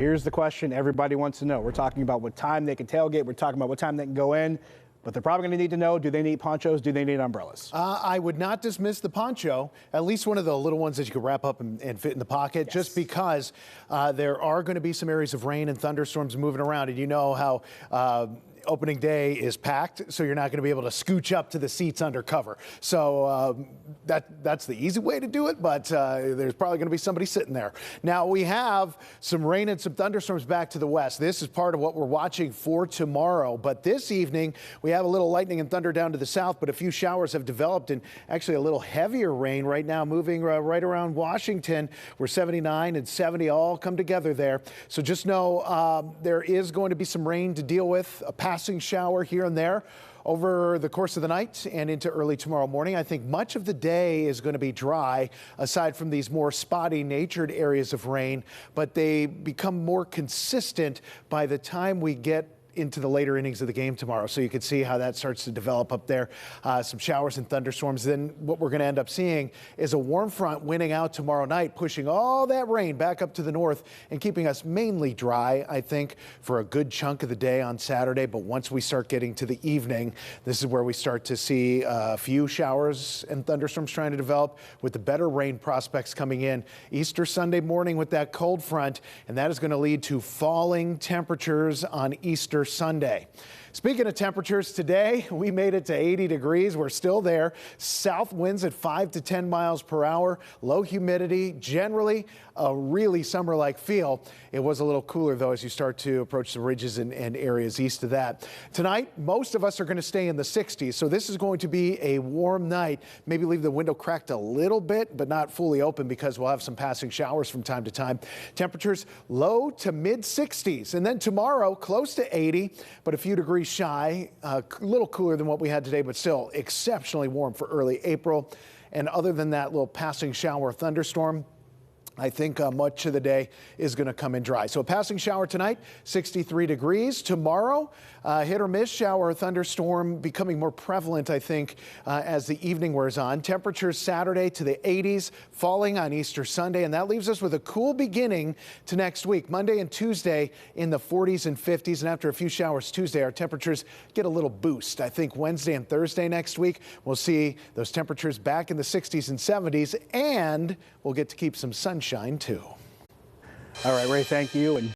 here's the question everybody wants to know. We're talking about what time they can tailgate. We're talking about what time they can go in. But they're probably going to need to know, do they need ponchos? Do they need umbrellas? I would not dismiss the poncho, at least one of the little ones that you can wrap up and fit in the pocket, just because there are going to be some areas of rain and thunderstorms moving around. And you know how opening day is packed, so you're not going to be able to scooch up to the seats under cover. So that's the easy way to do it, but there's probably going to be somebody sitting there. Now, we have some rain and some thunderstorms back to the west. This is part of what we're watching for tomorrow, but this evening we have a little lightning and thunder down to the south, but a few showers have developed, and actually a little heavier rain right now moving right around Washington, where 79 and 70 all come together there. So just know there is going to be some rain to deal with, a passing shower here and there over the course of the night and into early tomorrow morning. I think much of the day is going to be dry, aside from these more spotty natured areas of rain, but they become more consistent by the time we get into the later innings of the game tomorrow. So you can see how that starts to develop up there. Some showers and thunderstorms. Then what we're going to end up seeing is a warm front winning out tomorrow night, pushing all that rain back up to the north and keeping us mainly dry, I think, for a good chunk of the day on Saturday. But once we start getting to the evening, this is where we start to see a few showers and thunderstorms trying to develop, with the better rain prospects coming in Easter Sunday morning with that cold front, and that is going to lead to falling temperatures on Easter Sunday. Speaking of temperatures, today we made it to 80 degrees. We're still there. South winds at 5 to 10 miles per hour. Low humidity. Generally a really summer-like feel. It was a little cooler, though, as you start to approach the ridges and areas east of that. Tonight, most of us are going to stay in the 60s, so this is going to be a warm night. Maybe leave the window cracked a little bit, but not fully open, because we'll have some passing showers from time to time. Temperatures low to mid-60s. And then tomorrow, close to 80, but a few degrees shy, a little cooler than what we had today, but still exceptionally warm for early April. And other than that little passing shower thunderstorm, I think much of the day is going to come in dry. So a passing shower tonight, 63 degrees. Tomorrow, hit or miss shower or thunderstorm becoming more prevalent, I think, as the evening wears on. Temperatures Saturday to the 80s, falling on Easter Sunday, and that leaves us with a cool beginning to next week. Monday and Tuesday in the 40s and 50s, and after a few showers Tuesday, our temperatures get a little boost. I think Wednesday and Thursday next week, we'll see those temperatures back in the 60s and 70s, and we'll get to keep some sunshine too. All right, Ray, thank you.